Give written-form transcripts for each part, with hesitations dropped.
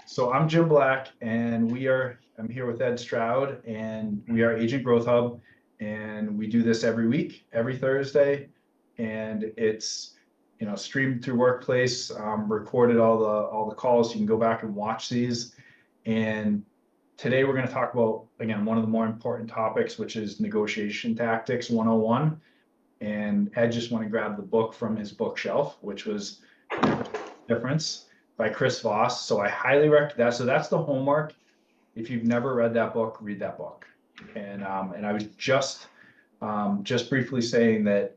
So I'm Jim Black, and I'm here with Ed Stroud, and we are Agent Growth Hub, and we do this every week, every Thursday, and it's streamed through Workplace, recorded all the calls. You can go back and watch these. And today we're going to talk about, again, one of the more important topics, which is negotiation tactics 101. And Ed just went to grab the book from his bookshelf, which was Difference by Chris Voss. So I highly recommend that. So that's the homework. If you've never read that book, read that book. And I was just briefly saying that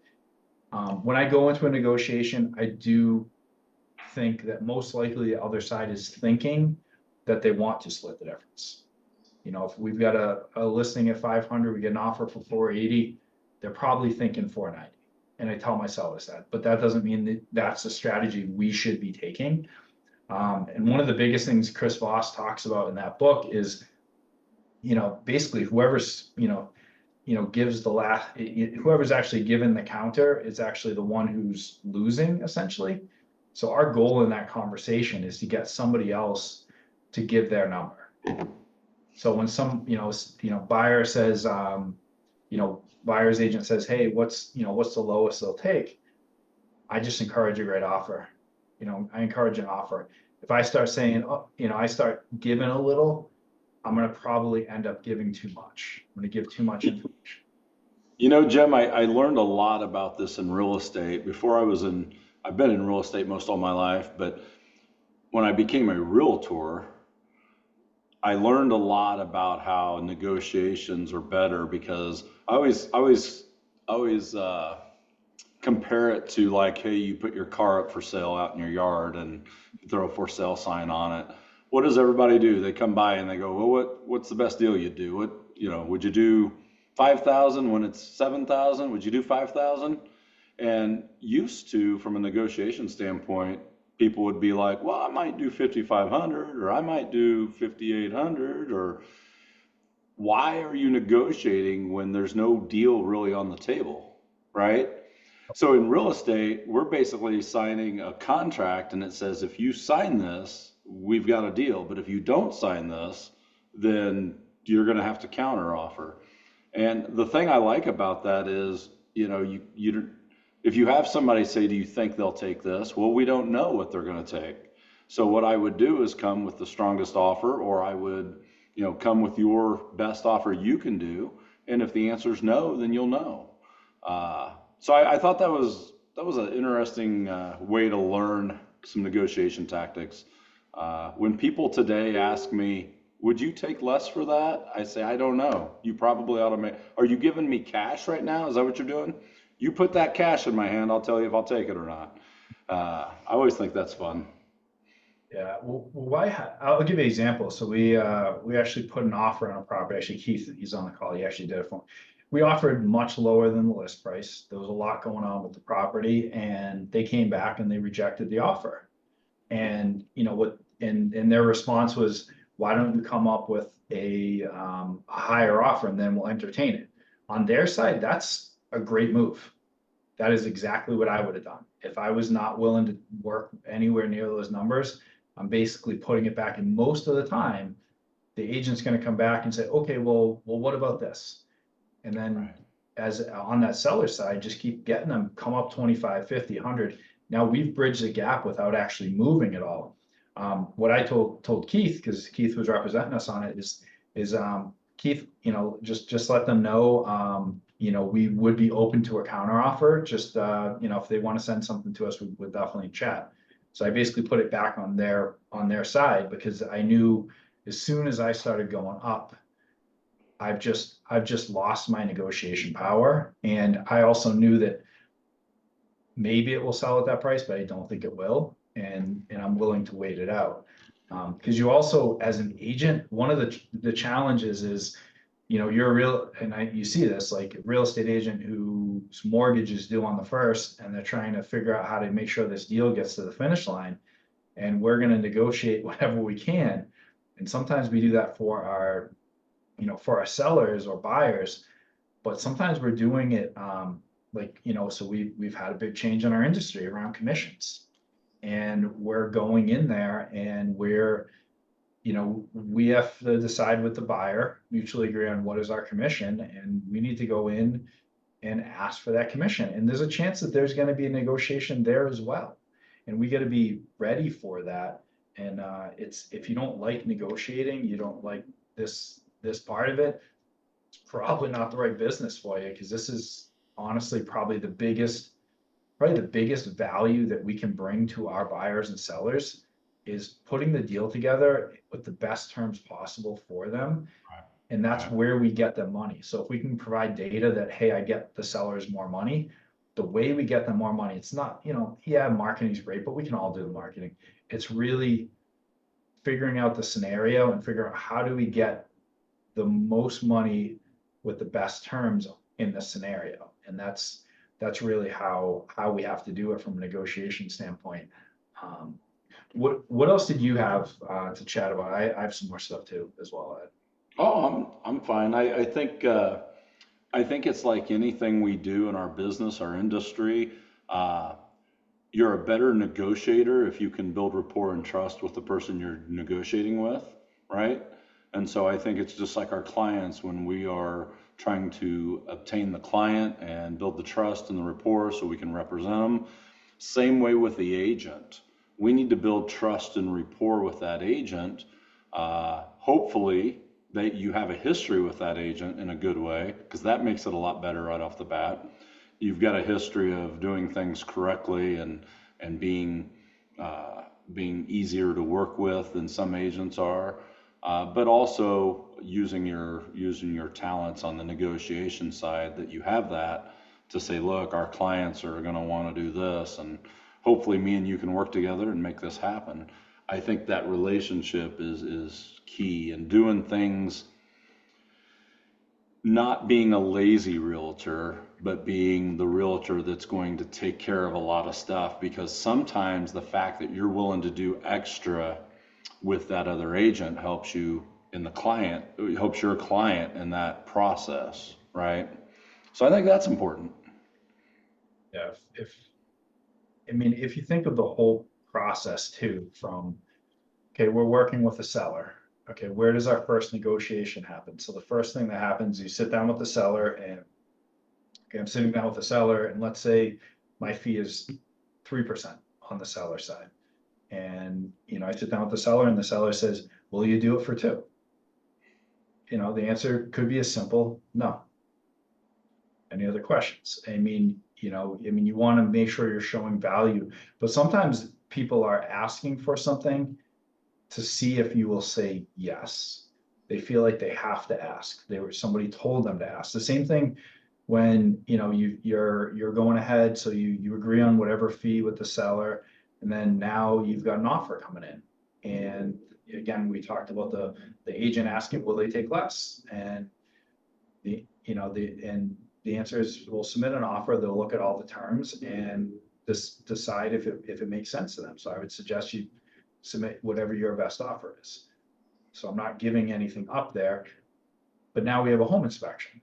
when I go into a negotiation, I do think that most likely the other side is thinking that they want to split the difference. If we've got a listing at 500, we get an offer for 480, they're probably thinking 490. And I tell my sellers that, but that doesn't mean that that's the strategy we should be taking. And one of the biggest things Chris Voss talks about in that book is, basically whoever's, gives the last, whoever's actually given the counter is actually the one who's losing, essentially. So our goal in that conversation is to get somebody else to give their number. So when some, buyer says, buyer's agent says, hey, what's the lowest they'll take? I just encourage a great offer. I encourage an offer. If I start saying, I start giving a little, I'm going to probably end up giving too much. I'm going to give too much information. Jim, I learned a lot about this in real estate. I've been in real estate most all my life, but when I became a realtor, I learned a lot about how negotiations are better, because I always compare it to like, hey, you put your car up for sale out in your yard and throw a for sale sign on it. What does everybody do? They come by and they go, well, what's the best deal you'd do? Would you do 5,000 when it's 7,000? Would you do 5,000? And used to, from a negotiation standpoint, people would be like, well, I might do 5,500, or I might do 5,800, or why are you negotiating when there's no deal really on the table, right? So in real estate, we're basically signing a contract, and it says, if you sign this, we've got a deal. But if you don't sign this, then you're going to have to counter offer. And the thing I like about that is, if you have somebody say, do you think they'll take this? Well, we don't know what they're going to take. So what I would do is come with the strongest offer, or I would, come with your best offer you can do. And if the answer is no, then you'll know. So I thought that was an interesting way to learn some negotiation tactics. When people today ask me, would you take less for that? I say, I don't know. You probably ought to are you giving me cash right now? Is that what you're doing? You put that cash in my hand, I'll tell you if I'll take it or not. I always think that's fun. Yeah, well, I'll give you an example. So we actually put an offer on a property. Actually, Keith, he's on the call. He actually did it for me. We offered much lower than the list price. There was a lot going on with the property, and they came back and they rejected the offer. And and their response was, why don't you come up with a higher offer, and then we'll entertain it. On their side, that's a great move. That is exactly what I would have done. If I was not willing to work anywhere near those numbers, I'm basically putting it back. And most of the time, the agent's going to come back and say, okay, well, what about this? And then right. As on that seller side, just keep getting them, come up 25, 50, 100. Now we've bridged the gap without actually moving at all. What I told Keith, because Keith was representing us on it, is Keith, just let them know, we would be open to a counter offer. Just, if they want to send something to us, we would definitely chat. So I basically put it back on their side, because I knew as soon as I started going up, I've just lost my negotiation power. And I also knew that maybe it will sell at that price, but I don't think it will. And I'm willing to wait it out. Because you also, as an agent, one of the challenges is, you're you see this, like a real estate agent whose mortgage is due on the 1st, and they're trying to figure out how to make sure this deal gets to the finish line. And we're going to negotiate whatever we can. And sometimes we do that for our sellers or buyers, but sometimes we're doing it, so we've had a big change in our industry around commissions. And we're going in there and we're you know, we have to decide with the buyer, mutually agree on what is our commission, and we need to go in and ask for that commission. And there's a chance that there's going to be a negotiation there as well. And we got to be ready for that. And it's, if you don't like negotiating, you don't like this part of it, it's probably not the right business for you, because this is honestly probably the biggest value that we can bring to our buyers and sellers is putting the deal together with the best terms possible for them. Right. And that's Right. where we get them money. So if we can provide data that, hey, I get the sellers more money, the way we get them more money, it's not, you know, yeah, marketing is great, but we can all do the marketing. It's really figuring out the scenario and figuring out how do we get the most money with the best terms in the scenario. And that's really how we have to do it from a negotiation standpoint. Um, what else did you have to chat about? I have some more stuff too as well, Ed. Oh, I'm fine. I think it's like anything we do in our business, our industry. Uh, you're a better negotiator if you can build rapport and trust with the person you're negotiating with, right? And so I think it's just like our clients when we are trying to obtain the client and build the trust and the rapport so we can represent them. Same way with the agent. We need to build trust and rapport with that agent. Hopefully that you have a history with that agent in a good way, because that makes it a lot better right off the bat. You've got a history of doing things correctly and being easier to work with than some agents are, but also using your talents on the negotiation side, that you have that to say, look, our clients are going to want to do this, and hopefully me and you can work together and make this happen. I think that relationship is key, and doing things, not being a lazy realtor, but being the realtor that's going to take care of a lot of stuff, because sometimes the fact that you're willing to do extra with that other agent helps you in the client, it helps your client in that process, right? So I think that's important. Yeah, if I mean, if you think of the whole process too, from, okay, we're working with a seller. Okay, where does our first negotiation happen? So the first thing that happens, you sit down with the seller and, okay, I'm sitting down with the seller, and let's say my fee is 3% on the seller side. And, you know, I sit down with the seller and the seller says, will you do it for 2? You know, the answer could be as simple, no. Any other questions? I mean, you know, you want to make sure you're showing value, but sometimes people are asking for something to see if you will say yes. They feel like they have to ask. Somebody told them to ask. The same thing when, you know, you're going ahead, so you agree on whatever fee with the seller, and then now you've got an offer coming in. And again, we talked about the agent asking, will they take less? And the answer is, we'll submit an offer, they'll look at all the terms and decide if it makes sense to them. So I would suggest you submit whatever your best offer is. So I'm not giving anything up there, but now we have a home inspection.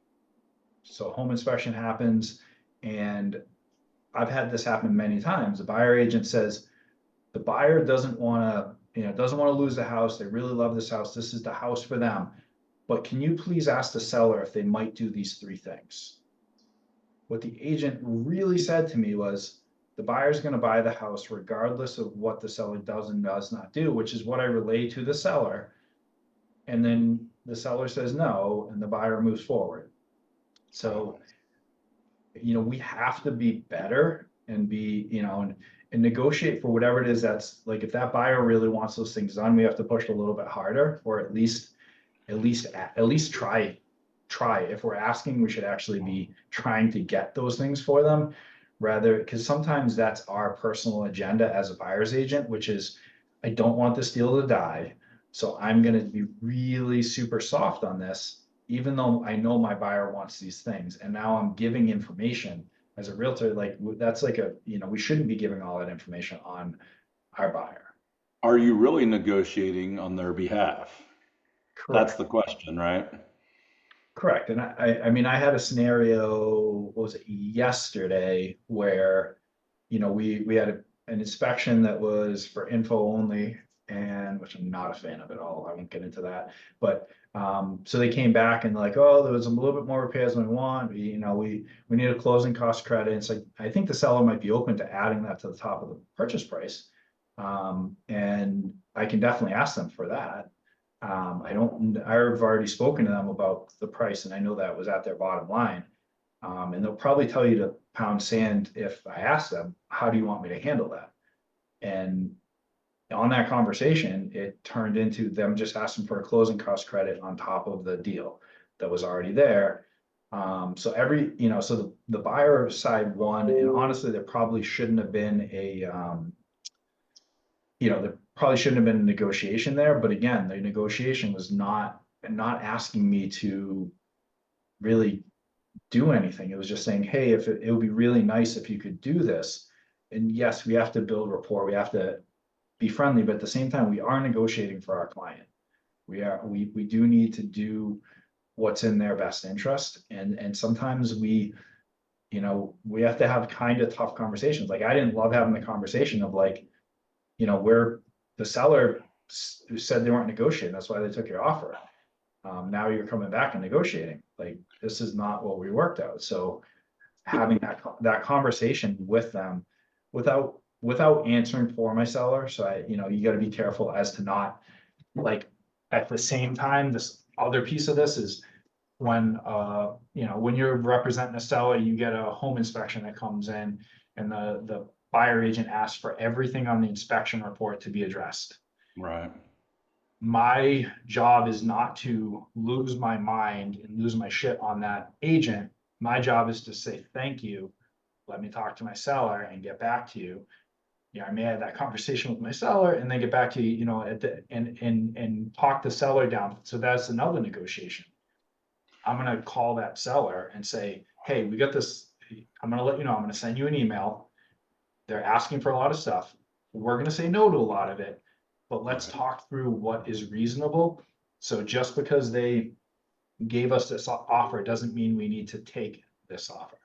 So home inspection happens, and I've had this happen many times. The buyer agent says, the buyer doesn't want to lose the house. They really love this house. This is the house for them. But can you please ask the seller if they might do these 3 things? What the agent really said to me was, the buyer's going to buy the house regardless of what the seller does and does not do, which is what I relay to the seller. And then the seller says no, and the buyer moves forward. So, you know, we have to be better and be, you know, and negotiate for whatever it is. That's like, if that buyer really wants those things done, we have to push a little bit harder, or at least try. If we're asking, we should actually be trying to get those things for them, rather, because sometimes that's our personal agenda as a buyer's agent, which is, I don't want this deal to die, so I'm going to be really super soft on this, even though I know my buyer wants these things. And now I'm giving information as a realtor, like that's like we shouldn't be giving all that information on our buyer. Are you really negotiating on their behalf? That's Correct. the question, right? Correct. And I mean, I had a scenario, what was it, yesterday, where, you know, we had an inspection that was for info only. and which I'm not a fan of at all. I won't get into that. But so they came back and like, oh, there was a little bit more repairs than we want. We need a closing cost credit. It's like, I think the seller might be open to adding that to the top of the purchase price. And I can definitely ask them for that. I've already spoken to them about the price, and I know that was at their bottom line. And they'll probably tell you to pound sand if I ask them, how do you want me to handle that? And on that conversation, it turned into them just asking for a closing cost credit on top of the deal that was already there. So the buyer side won, and honestly, there probably shouldn't have been there probably shouldn't have been a negotiation there. But again, the negotiation was not asking me to really do anything. It was just saying, hey, if it would be really nice if you could do this. And yes, we have to build rapport. We have to be friendly, but at the same time, we are negotiating for our client. We do need to do what's in their best interest. And sometimes we have to have kind of tough conversations. Like, I didn't love having the conversation of like, where the seller said they weren't negotiating. That's why they took your offer. Now you're coming back and negotiating. Like, this is not what we worked out. So having that conversation with them without answering for my seller. So you got to be careful as to not, like, at the same time, this other piece of this is when you're representing a seller, you get a home inspection that comes in, and the buyer agent asks for everything on the inspection report to be addressed. Right. My job is not to lose my mind and lose my shit on that agent. My job is to say, thank you. Let me talk to my seller and get back to you. I may have that conversation with my seller and then get back to you, and talk the seller down. So that's another negotiation. I'm going to call that seller and say, hey, we got this. I'm going to let you know, I'm going to send you an email. They're asking for a lot of stuff. We're going to say no to a lot of it, but let's talk through what is reasonable. So just because they gave us this offer doesn't mean we need to take this offer.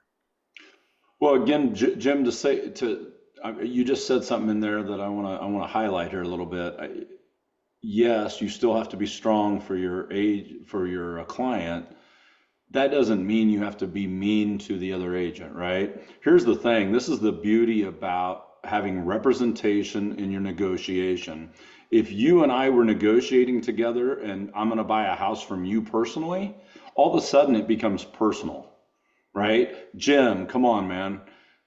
Well, again, Jim, you just said something in there that I want to highlight here a little bit. Yes, you still have to be strong for your client. That doesn't mean you have to be mean to the other agent, right? Here's the thing. This is the beauty about having representation in your negotiation. If you and I were negotiating together and I'm going to buy a house from you personally, all of a sudden it becomes personal, right? Jim, come on, man.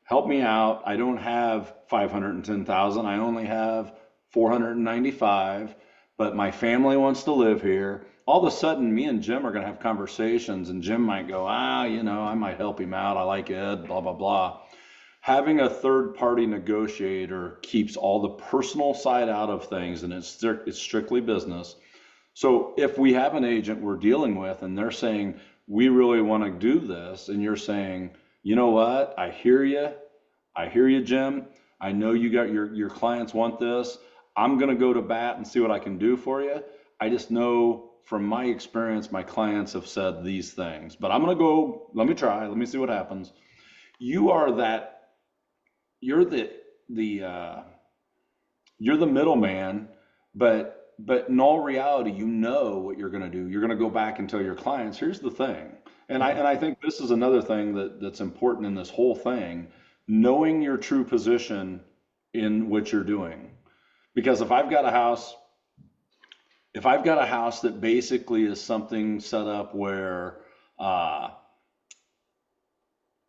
Help me out. I don't have 510,000. I only have 495, but my family wants to live here. All of a sudden, me and Jim are going to have conversations, and Jim might go, I might help him out. I like Ed, blah, blah, blah. Having a third-party negotiator keeps all the personal side out of things, and it's strictly business. So if we have an agent we're dealing with, and they're saying, we really want to do this, and you're saying, you know what? I hear you, Jim. I know you got your clients want this. I'm going to go to bat and see what I can do for you. I just know from my experience, my clients have said these things, but I'm going to go, let me try, let me see what happens. You're the middleman, but in all reality, you know what you're going to do. You're going to go back and tell your clients, here's the thing. And I think this is another thing that's important in this whole thing, knowing your true position in what you're doing. Because if I've got a house that basically is something set up where I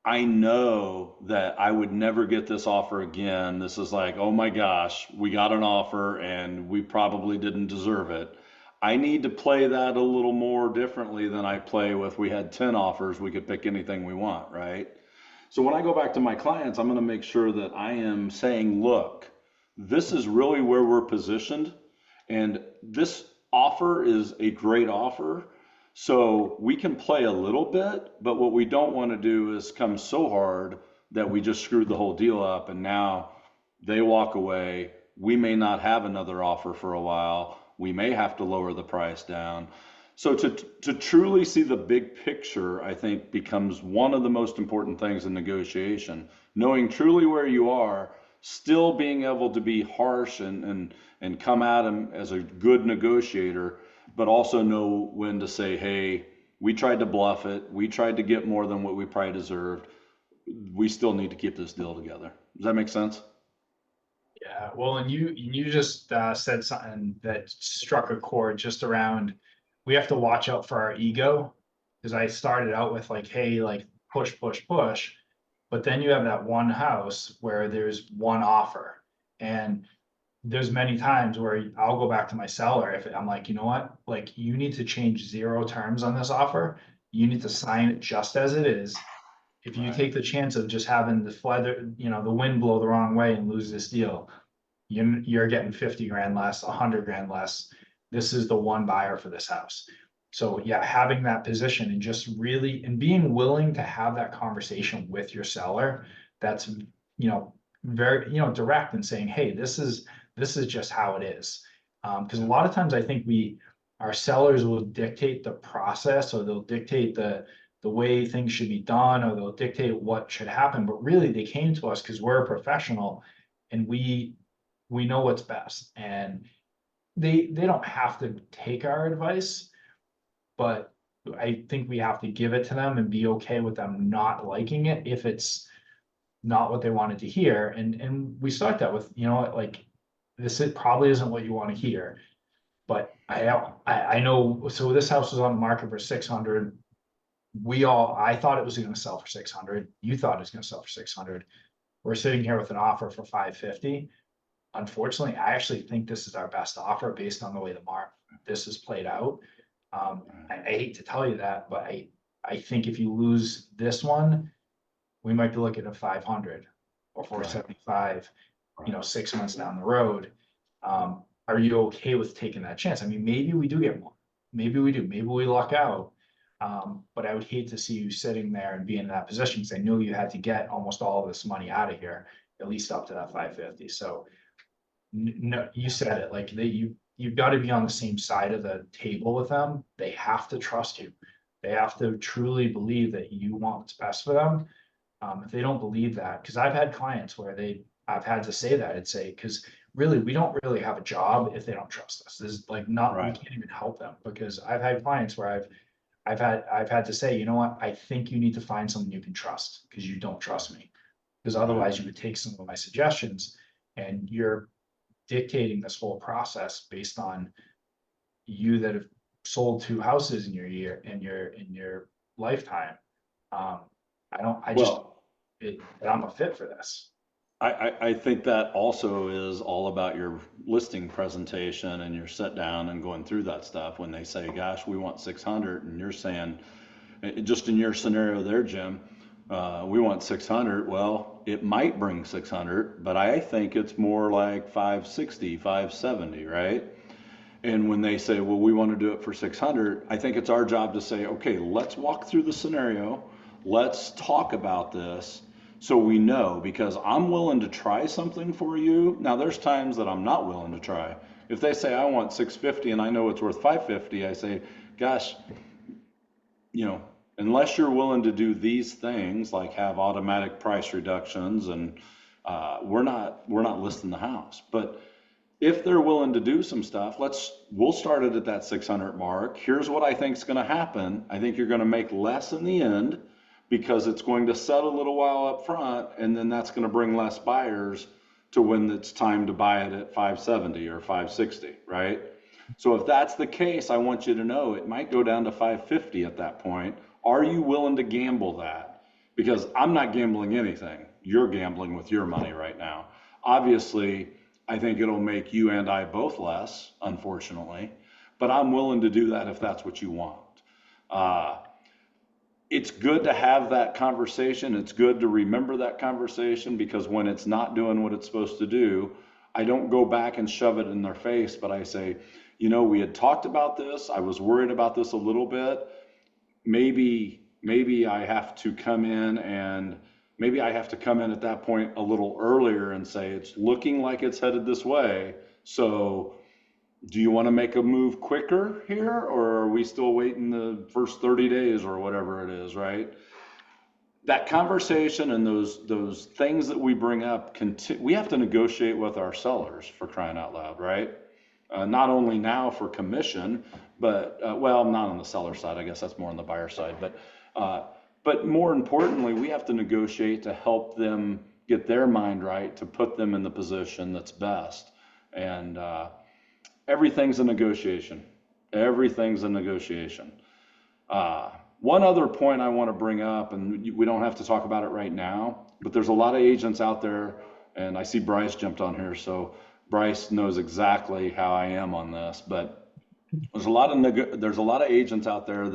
know that I would never get this offer again. This is like, oh my gosh, we got an offer and we probably didn't deserve it. I need to play that a little more differently than I play with, we had 10 offers, we could pick anything we want, right? So when I go back to my clients, I'm going to make sure that I am saying, look, this is really where we're positioned, and this offer is a great offer. So we can play a little bit, but what we don't want to do is come so hard that we just screwed the whole deal up and now they walk away. We may not have another offer for a while. We may have to lower the price down. So to truly see the big picture, I think, becomes one of the most important things in negotiation. Knowing truly where you are still being able to be harsh and come at them as a good negotiator, but also know when to say, hey, we tried to bluff it. We tried to get more than what we probably deserved. We still need to keep this deal together. Does that make sense? Yeah, well, and you just said something that struck a chord just around, we have to watch out for our ego. Because I started out with like, hey, like push, push, push. But then you have that one house where there's one offer. And there's many times where I'll go back to my seller if I'm like, you know what, like you need to change 0 terms on this offer. You need to sign it just as it is. If you Right. take the chance of just having the feather, the wind blow the wrong way and lose this deal, you're getting 50 grand less, 100 grand less. This is the one buyer for this house. So yeah, having that position and just really, and being willing to have that conversation with your seller, that's, very, direct and saying, hey, this is just how it is. Because a lot of times I think our sellers will dictate the process, or they'll dictate the way things should be done, or they'll dictate what should happen. But really they came to us because we're a professional and we know what's best. And they don't have to take our advice, but I think we have to give it to them and be okay with them not liking it if it's not what they wanted to hear. And we start that with, like probably isn't what you want to hear. But I know, so this house was on the market for 600. I thought it was going to sell for 600. You thought it was going to sell for 600. We're sitting here with an offer for 550. Unfortunately, I actually think this is our best offer based on the way this is played out. I hate to tell you that, but I think if you lose this one, we might be looking at 500 or 475, 6 months down the road. Are you okay with taking that chance? I mean, maybe we do get more. Maybe we do. Maybe we luck out. But I would hate to see you sitting there and be in that position because I knew you had to get almost all of this money out of here, at least up to that 550. So no, you said it, like you've got to be on the same side of the table with them. They have to trust you. They have to truly believe that you want what's best for them. If they don't believe that, because I've had clients where I've had to say that and say, because really, we don't really have a job if they don't trust us. This is like we can't even help them, because I've had clients where I've had to say, you know what, I think you need to find someone you can trust because you don't trust me. Because otherwise you would take some of my suggestions and you're dictating this whole process based on you that have sold 2 houses in your year, in your lifetime. I don't, I just, Well, I'm a fit for this. I think that also is all about your listing presentation and your sit down and going through that stuff. When they say, gosh, we want 600, and you're saying, just in your scenario there, Jim, we want 600. Well, it might bring 600, but I think it's more like 560, 570, right? And when they say, well, we want to do it for 600, I think it's our job to say, okay, let's walk through the scenario. Let's talk about this so we know, because I'm willing to try something for you. Now, there's times that I'm not willing to try. If they say I want 650 and I know it's worth 550, I say, gosh, unless you're willing to do these things like have automatic price reductions, and we're not listing the house. But if they're willing to do some stuff, we'll start it at that 600 mark. Here's what I think is going to happen. I think you're going to make less in the end because it's going to set a little while up front, and then that's going to bring less buyers to when it's time to buy it at 570 or 560, right? So if that's the case, I want you to know it might go down to 550 at that point. Are you willing to gamble that? Because I'm not gambling anything. You're gambling with your money right now. Obviously, I think it'll make you and I both less, unfortunately, but I'm willing to do that if that's what you want. It's good to have that conversation. It's good to remember that conversation, because when it's not doing what it's supposed to do, I don't go back and shove it in their face, but I say, we had talked about this. I was worried about this a little bit. Maybe I have to come in at that point a little earlier and say, it's looking like it's headed this way. So do you want to make a move quicker here, or are we still waiting the first 30 days or whatever it is, right? that conversation and those things that we bring up, we have to negotiate with our sellers, for crying out loud, right? Not only now for commission, but well, not on the seller side. I guess that's more on the buyer side. But more importantly, we have to negotiate to help them get their mind right, to put them in the position that's best. And everything's a negotiation. Everything's a negotiation. One other point I want to bring up, and we don't have to talk about it right now, but there's a lot of agents out there, and I see Bryce jumped on here, so Bryce knows exactly how I am on this. But there's a lot of agents out there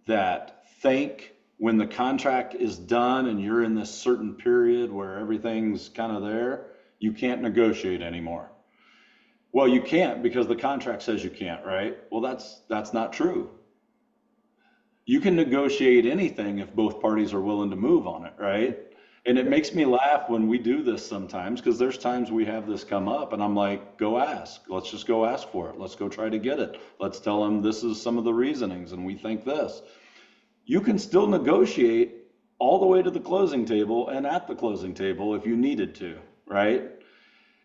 that think when the contract is done and you're in this certain period where everything's kind of there, you can't negotiate anymore. Well, you can't because the contract says you can't, right? Well, that's not true. You can negotiate anything if both parties are willing to move on it, right? And it makes me laugh when we do this sometimes, because there's times we have this come up and I'm like, go ask. Let's just go ask for it. Let's go try to get it. Let's tell them this is some of the reasonings and we think this. You can still negotiate all the way to the closing table and at the closing table if you needed to, right?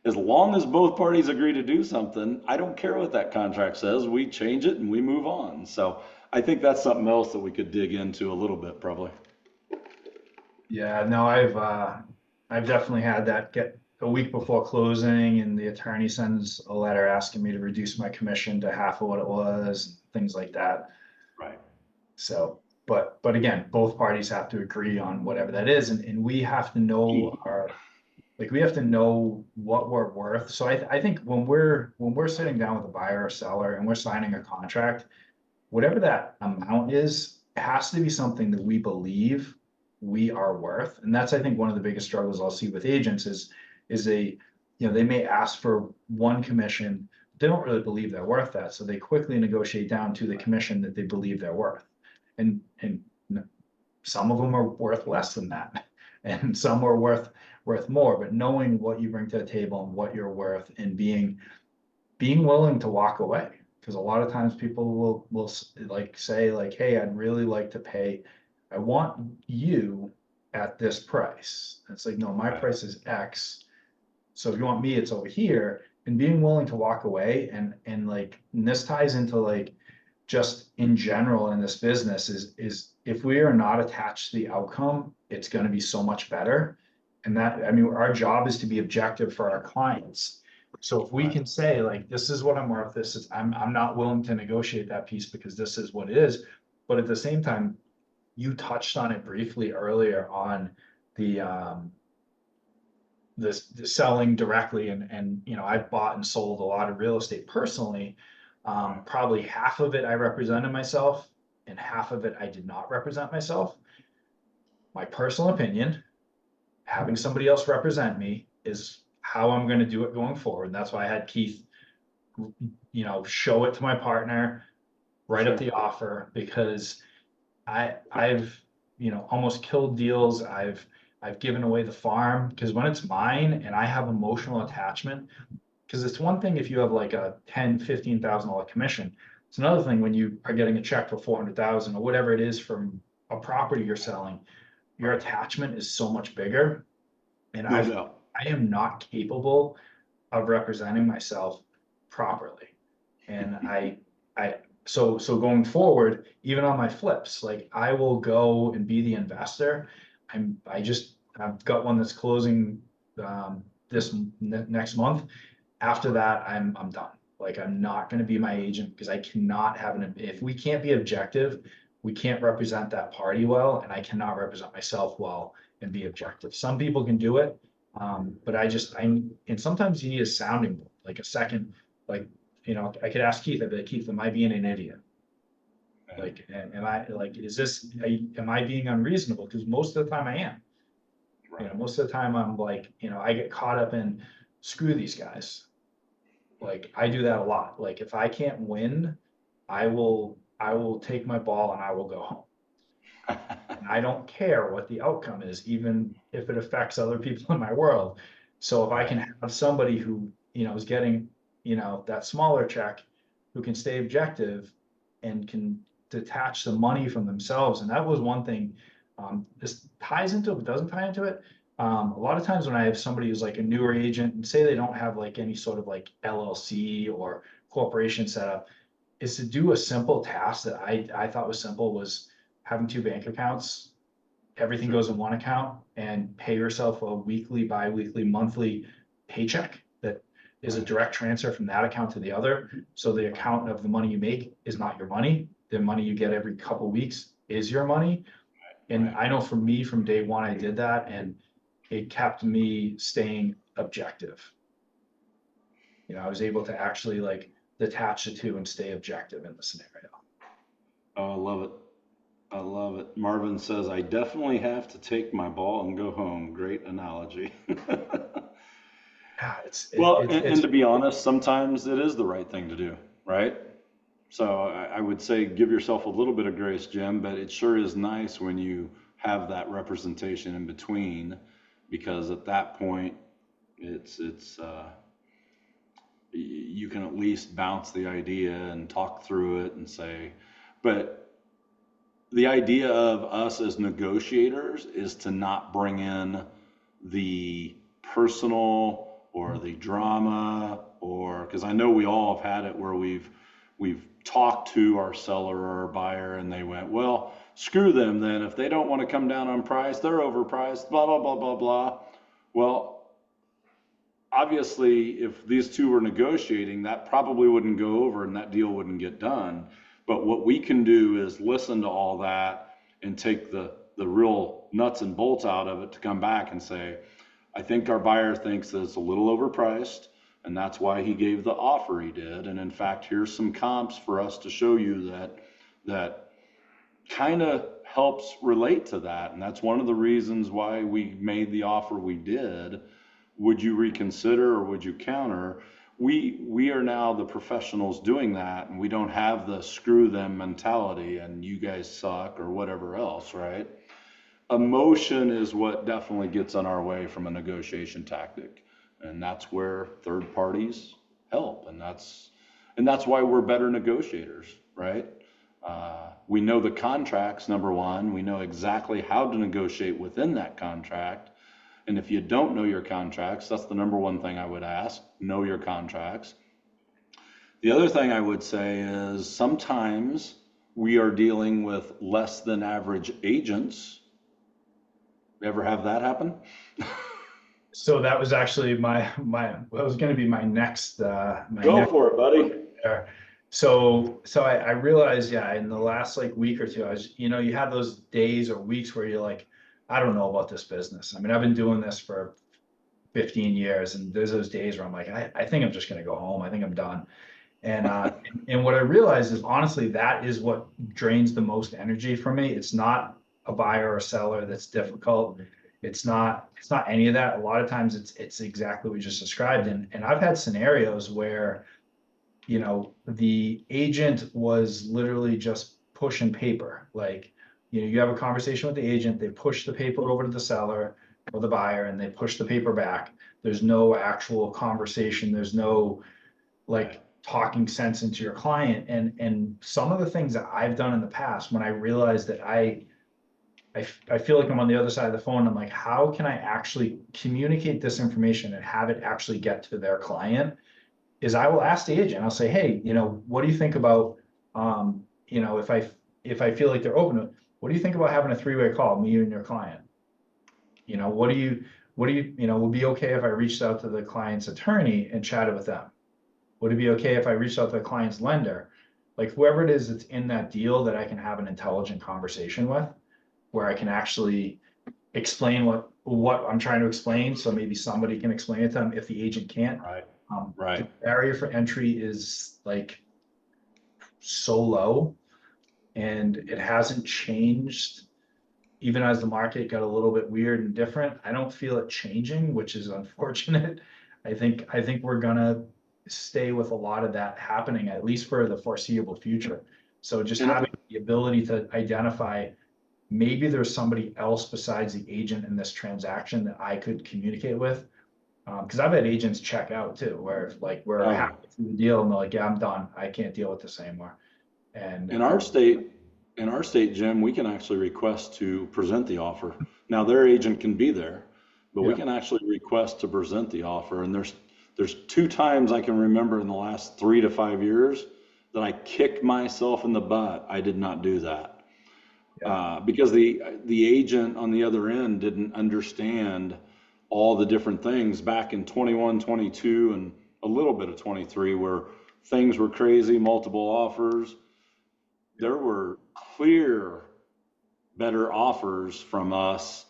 As long as both parties agree to do something, I don't care what that contract says. We change it and we move on. So I think that's something else that we could dig into a little bit, probably. Yeah, no, I've definitely had that get a week before closing and the attorney sends a letter asking me to reduce my commission to half of what it was, things like that. Right. So, but again, both parties have to agree on whatever that is, and we have to know we have to know what we're worth. So I think when we're sitting down with a buyer or seller and we're signing a contract, whatever that amount is, it has to be something that we believe we are worth. And that's, I think, one of the biggest struggles I'll see with agents is they may ask for one commission, they don't really believe they're worth that. So they quickly negotiate down to the commission that they believe they're worth. And some of them are worth less than that. And some are worth more, but knowing what you bring to the table and what you're worth and being willing to walk away. Because a lot of times people will like say like, hey, I'd really like to pay, I want you at this price. And it's like, no, my price is X. So if you want me, it's over here. And being willing to walk away and this ties into like just in general in this business is if we are not attached to the outcome, it's going to be so much better. And that, I mean, our job is to be objective for our clients. So if we can say like, this is what I'm worth, this is, I'm not willing to negotiate that piece because this is what it is. But at the same time, you touched on it briefly earlier on the selling directly and I've bought and sold a lot of real estate personally. Probably half of it I represented myself and half of it I did not represent myself. My personal opinion, having somebody else represent me is how I'm going to do it going forward. And that's why I had Keith, show it to my partner, write up the offer, because I've almost killed deals. I've given away the farm because when it's mine and I have emotional attachment, because it's one thing if you have like a $10,000-$15,000 commission. It's another thing when you are getting a check for 400,000 or whatever it is from a property you're selling. Your attachment is so much bigger, and I am not capable of representing myself properly. And so going forward, even on my flips, like I will go and be the investor. I've got one that's closing this next month. After that, I'm done. Like I'm not going to be my agent because I cannot have if we can't be objective, we can't represent that party well, and I cannot represent myself well and be objective. Some people can do it, but and sometimes you need a sounding board, like a second, like, I could ask Keith, I'd be like, Keith, am I being an idiot? Like, am I like, am I being unreasonable? Because most of the time I am. Most of the time I'm like, I get caught up in screw these guys. Like I do that a lot. Like if I can't win, I will take my ball and I will go home. And I don't care what the outcome is, even if it affects other people in my world. So if I can have somebody who, is getting, that smaller check, who can stay objective and can detach the money from themselves. And that was one thing this ties into it, but doesn't tie into it. A lot of times when I have somebody who's like a newer agent and say they don't have like any sort of like LLC or corporation set up, is to do a simple task that I thought was simple, was having two bank accounts. Everything goes in one account, and pay yourself a weekly, bi-weekly, monthly paycheck that is a direct transfer from that account to the other. So the account of the money you make is not your money. The money you get every couple weeks is your money. And I know for me, from day one, I did that, and it kept me staying objective. You know, I was able to actually like detach the two and stay objective in the scenario. Oh, I love it. I love it. Marvin says, I definitely have to take my ball and go home. Great analogy. Yeah, And to be honest, sometimes it is the right thing to do, right? So I would say give yourself a little bit of grace, Jim, but it sure is nice when you have that representation in between, because at that point, it's you can at least bounce the idea and talk through it and say, but the idea of us as negotiators is to not bring in the personal or the drama, or because I know we all have had it where we've talked to our seller or our buyer and they went, well, screw them then. If they don't want to come down on price, they're overpriced, blah, blah, blah, blah, blah. Well, obviously, if these two were negotiating, that probably wouldn't go over and that deal wouldn't get done. But what we can do is listen to all that and take the real nuts and bolts out of it to come back and say, I think our buyer thinks that it's a little overpriced, and that's why he gave the offer he did. And in fact, here's some comps for us to show you that kind of helps relate to that. And that's one of the reasons why we made the offer we did. Would you reconsider or would you counter? We are now the professionals doing that, and we don't have the screw them mentality and you guys suck or whatever else, right? Emotion is what definitely gets in our way from a negotiation tactic. And that's where third parties help. And that's why we're better negotiators, right? We know the contracts, number one. We know exactly how to negotiate within that contract. And if you don't know your contracts, that's the number one thing I would ask, know your contracts. The other thing I would say is sometimes we are dealing with less than average agents. Ever have that happen? So that was actually that was going to be my next. Go for it, buddy. So I realized, yeah, in the last like week or two, you have those days or weeks where you're like, I don't know about this business. I mean, I've been doing this for 15 years, and there's those days where I'm like, I think I'm just going to go home. I think I'm done. And and what I realized is, honestly, that is what drains the most energy for me. It's not a buyer or seller that's difficult. It's not any of that. A lot of times it's exactly what we just described. And I've had scenarios where, the agent was literally just pushing paper. Like, you have a conversation with the agent, they push the paper over to the seller or the buyer, and they push the paper back. There's no actual conversation. There's no like talking sense into your client. And some of the things that I've done in the past, when I realized that I feel like I'm on the other side of the phone, I'm like, how can I actually communicate this information and have it actually get to their client? Is I will ask the agent, I'll say, hey, what do you think about, if I feel like they're open, what do you think about having a three-way call, me and your client? What do you, would be okay if I reached out to the client's attorney and chatted with them? Would it be okay if I reached out to the client's lender? Like whoever it is that's in that deal that I can have an intelligent conversation with, where I can actually explain what I'm trying to explain. So maybe somebody can explain it to them if the agent can't. Right. The barrier for entry is like so low, and it hasn't changed even as the market got a little bit weird and different. I don't feel it changing, which is unfortunate. I think we're gonna stay with a lot of that happening, at least for the foreseeable future. So just having the ability to identify, maybe there's somebody else besides the agent in this transaction that I could communicate with. Because I've had agents check out too, where like we're halfway through the deal and they're like, yeah, I'm done. I can't deal with this anymore. And in our state, in our state, Jim, we can actually request to present the offer. Now, their agent can be there, but we Yeah. can actually request to present the offer. And there's two times I can remember in the last 3 to 5 years that I kicked myself in the butt. I did not do that Yeah. because the agent on the other end didn't understand all the different things back in 21, 22, and a little bit of 23, where things were crazy, multiple offers. There were clear better offers from us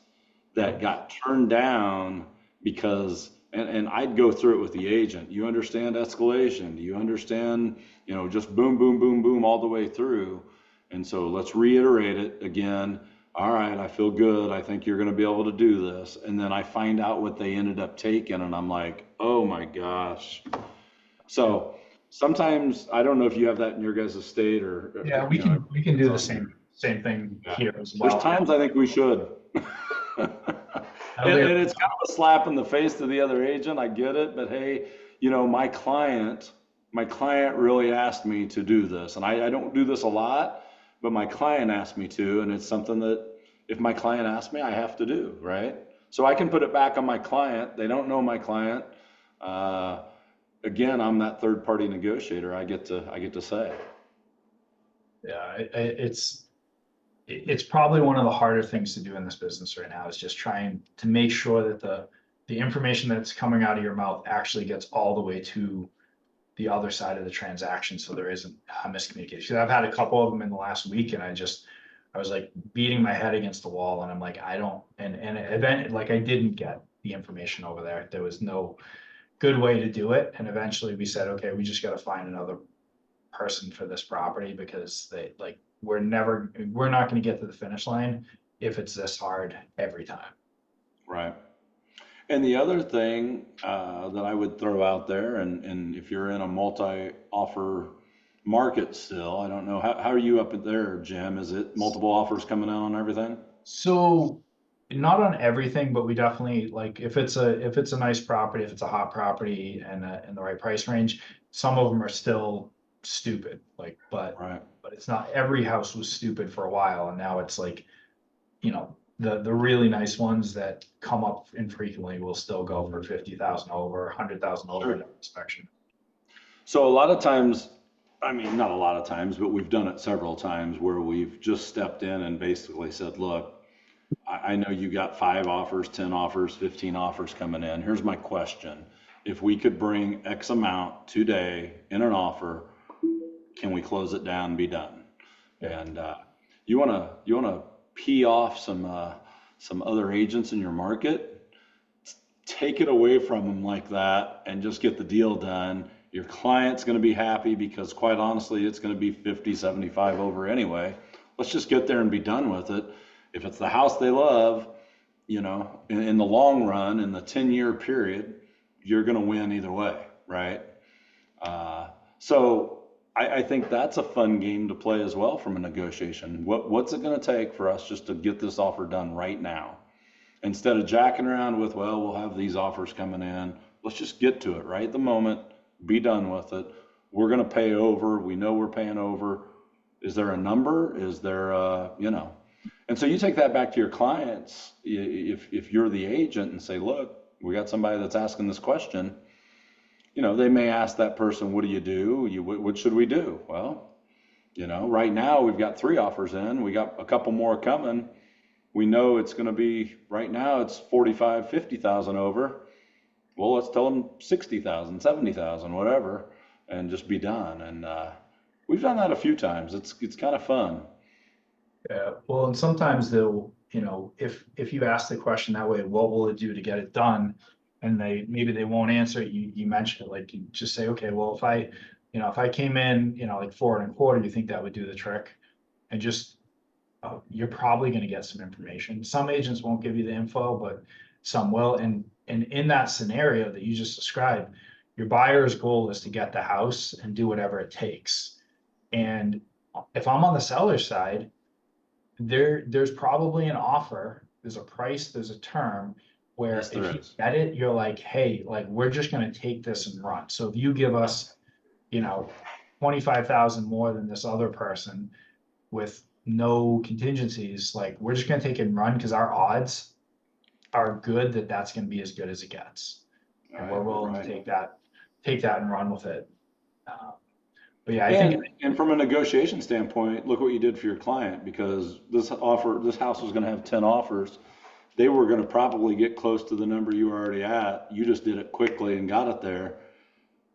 that got turned down because, and I'd go through it with the agent. You understand escalation? Do you understand, just boom, boom, boom, boom, all the way through? And so let's reiterate it again. All right, I feel good. I think you're going to be able to do this. And then I find out what they ended up taking, and I'm like, oh my gosh. So sometimes, I don't know if you have that in your guys' state or, Yeah, we can do the same thing yeah. here as There's well. times I think we should. And it's kind of a slap in the face to the other agent. I get it, but hey, my client really asked me to do this, and I don't do this a lot, but my client asked me to, and it's something that if my client asks me, I have to do, right? So I can put it back on my client. They don't know my client. Again, I'm that third party negotiator. I get to say. Yeah, it's probably one of the harder things to do in this business right now, is just trying to make sure that the information that's coming out of your mouth actually gets all the way to the other side of the transaction, so there isn't a miscommunication. I've had a couple of them in the last week, and I was like beating my head against the wall, and I'm like, I don't, and event like I didn't get the information over there. There was no good way to do it, and eventually we said, okay, we just got to find another person for this property, because we're not going to get to the finish line if it's this hard every time. Right. And the other thing that I would throw out there, and if you're in a multi-offer market still, I don't know, how are you up there, Jim? Is it multiple offers coming out on everything? So not on everything, but we definitely, like, if it's a nice property, if it's a hot property and in the right price range, some of them are still stupid. But Right. it's not, every house was stupid for a while, and now it's like, the really nice ones that come up infrequently will still go for 50,000 over, 100,000 over in inspection. So a lot of times, I mean, not a lot of times, but we've done it several times where we've just stepped in and basically said, look, I know you got 5 offers, 10 offers, 15 offers coming in. Here's my question. If we could bring X amount today in an offer, can we close it down and be done? And you wanna pee off some other agents in your market, take it away from them like that and just get the deal done. Your client's going to be happy because, quite honestly, it's going to be 50, 75 over anyway. Let's just get there and be done with it. If it's the house they love, in the long run, in the 10-year period, you're going to win either way, right? So I think that's a fun game to play as well from a negotiation. What's it going to take for us just to get this offer done right now? Instead of jacking around with, well, we'll have these offers coming in. Let's just get to it right at the moment, be done with it. We're going to pay over. We know we're paying over. Is there a number? Is there And so you take that back to your clients. If you're the agent and say, look, we got somebody that's asking this question, they may ask that person, what do you do? What should we do? Well, right now we've got 3 offers in. We got a couple more coming. We know it's going to be, right now it's 45, 50,000 over. Well, let's tell them 60,000, 70,000, whatever, and just be done. And we've done that a few times. It's kind of fun. Yeah, well, and sometimes they'll, if you ask the question that way, what will it do to get it done? And maybe they won't answer it. You mentioned it, like, you just say, okay, well, if I came in, like 4.25, you think that would do the trick? And just, you're probably going to get some information. Some agents won't give you the info, but some will. And in that scenario that you just described, your buyer's goal is to get the house and do whatever it takes. And if I'm on the seller's side, there's probably an offer, there's a price, there's a term where Yes, there if you is. get it, you're like, hey, like, we're just going to take this and run. So if you give us, 25,000 more than this other person with no contingencies, like we're just gonna take it and run because our odds are good that that's gonna be as good as it gets. And we're willing to take that and run with it. Uh, But yeah, I think, And from a negotiation standpoint, look what you did for your client, because this house was gonna have 10 offers. They were gonna probably get close to the number you were already at. You just did it quickly and got it there.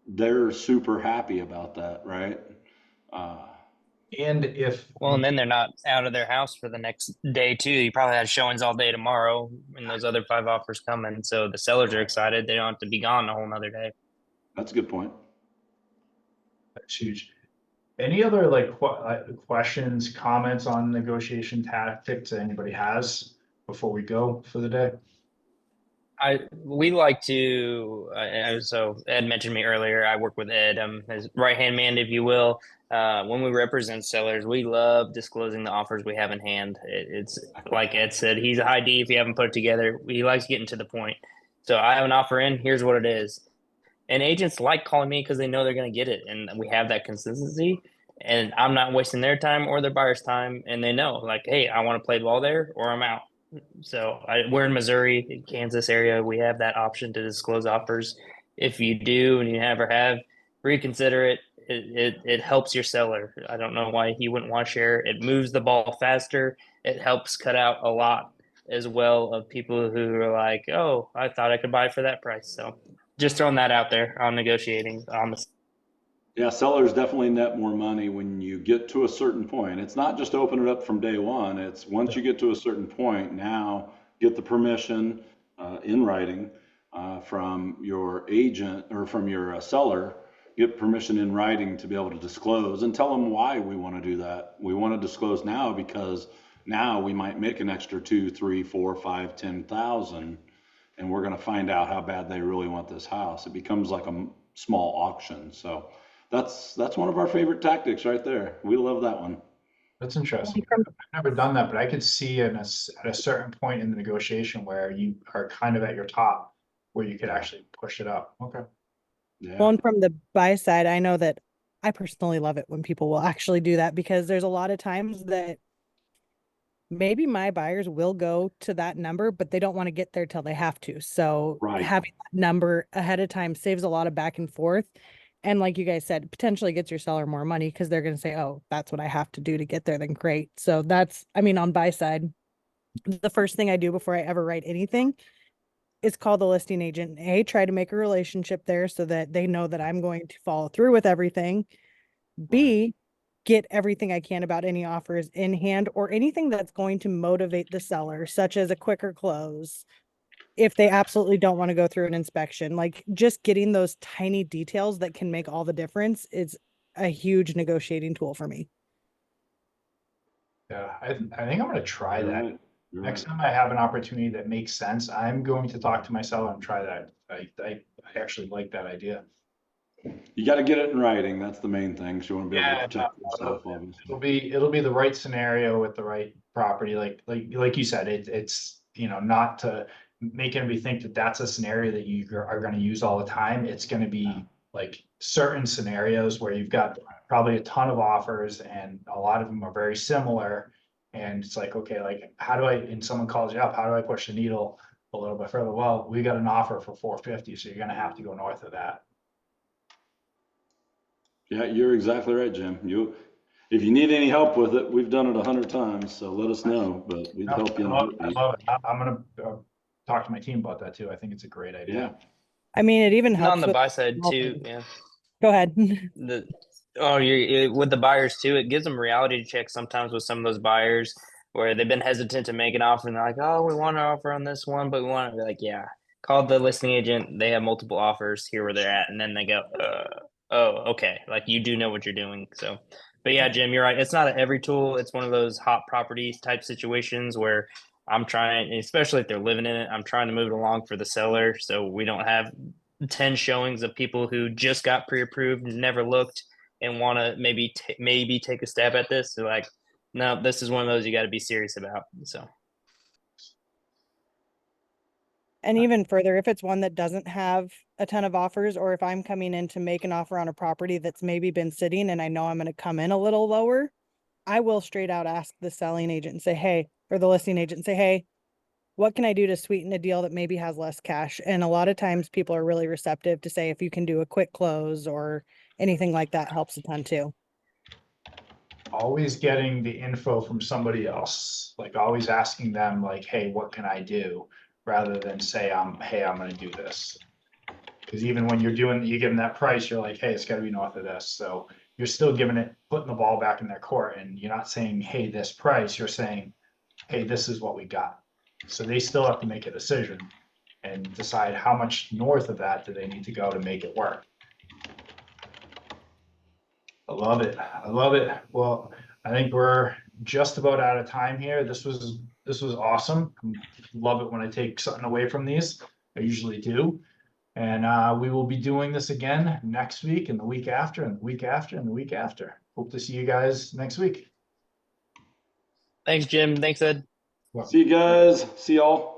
They're super happy about that, right? Uh, and if, Well, and then they're not out of their house for the next day too. You probably had showings all day tomorrow, and those other 5 offers coming. So the sellers are excited. They don't have to be gone a whole nother day. That's a good point. that's huge. Any other like questions, comments on negotiation tactics that anybody has before we go for the day? We like to so Ed mentioned me earlier. I work with Ed, his right hand man, if you will. When we represent sellers, we love disclosing the offers we have in hand. It's like Ed said, he's a high D if you haven't put it together. He likes getting to the point. So I have an offer in, here's what it is. And agents like calling me because they know they're going to get it, and we have that consistency. And I'm not wasting their time or their buyer's time, and they know, like, hey, I want to play ball there, or I'm out. So we're in Missouri, Kansas area. We have that option to disclose offers. If you do and you never have, reconsider it. It helps your seller. I don't know why he wouldn't want to share. It moves the ball faster. It helps cut out a lot as well of people who are like, oh, I thought I could buy for that price. So just throwing that out there on negotiating on the. Yeah, sellers definitely net more money when you get to a certain point. It's not just open it up from day one. It's once you get to a certain point, now get the permission in writing from your agent or from your seller. Get permission in writing to be able to disclose and tell them why we want to do that. We want to disclose now because now we might make an extra 2, 3, 4, 5, 10,000, and we're going to find out how bad they really want this house. It becomes like a small auction. So that's one of our favorite tactics right there. We love that one. That's interesting. I've never done that, but I could see at a certain point in the negotiation where you are kind of at your top, where you could actually push it up. Okay. Yeah. Well, and from the buy side, I know that I personally love it when people will actually do that, because there's a lot of times that maybe my buyers will go to that number, but they don't want to get there till they have to. So Right. having that number ahead of time saves a lot of back and forth. And like you guys said, potentially gets your seller more money because they're going to say, oh, that's what I have to do to get there. Then great. So that's, I mean, on buy side, the first thing I do before I ever write anything is call the listing agent. A, try to make a relationship there so that they know that I'm going to follow through with everything. B, get everything I can about any offers in hand or anything that's going to motivate the seller, such as a quicker close. If they absolutely don't want to go through an inspection, like just getting those tiny details that can make all the difference is a huge negotiating tool for me. Yeah, I think I'm going to try You're that. right. You're Next right. time I have an opportunity that makes sense, I'm going to talk to my seller and try that. I actually like that idea. You got to get it in writing. That's the main thing. So you want to be able to Yeah, protect no, yourself, obviously. it'll be the right scenario with the right property. Like you said, it's not to make anybody think that that's a scenario that you are going to use all the time. It's going to be like certain scenarios where you've got probably a ton of offers and a lot of them are very similar. And it's like, okay, like how do I, and someone calls you up, how do I push the needle a little bit further? Well, we got an offer for 450, so you're going to have to go north of that. Yeah, you're exactly right, Jim. If you need any help with it, we've done it 100 times, so let us know, but we'd No, help you in a I heartbeat. love it. I'm gonna talk to my team about that too. I think it's a great Yeah. idea. I mean, it even And helps on the with buy side small too, things. yeah. Go ahead. With the buyers too, it gives them reality checks sometimes with some of those buyers where they've been hesitant to make an offer and they're like, oh, we want to offer on this one, but we want to be like, yeah, call the listing agent. They have multiple offers. Here where they're at, and then they go, oh, okay, like you do know what you're doing. So, but yeah, Jim, you're right. It's not every tool. It's one of those hot properties type situations where I'm trying, especially if they're living in it, I'm trying to move it along for the seller so we don't have 10 showings of people who just got pre-approved, never looked, and want to maybe take a stab at this. They're like, no, this is one of those you got to be serious about. So, And even further, if it's one that doesn't have a ton of offers, or if I'm coming in to make an offer on a property that's maybe been sitting and I know I'm going to come in a little lower, I will straight out ask the selling agent and say, hey, or the listing agent and say, hey, what can I do to sweeten a deal that maybe has less cash? And a lot of times people are really receptive to say if you can do a quick close or anything like that helps a ton too. Always getting the info from somebody else, like always asking them like, hey, what can I do? Rather than say, hey, I'm gonna do this. Because even when you give them that price, you're like, hey, it's gotta be north of this. So you're still putting the ball back in their court, and you're not saying, hey, this price, you're saying, hey, this is what we got. So they still have to make a decision and decide how much north of that do they need to go to make it work. I love it. I love it. Well, I think we're just about out of time here. This was awesome. Love it when I take something away from these. I usually do. And we will be doing this again next week and the week after and the week after and the week after. Hope to see you guys next week. Thanks, Jim. Thanks, Ed. See you guys. See y'all.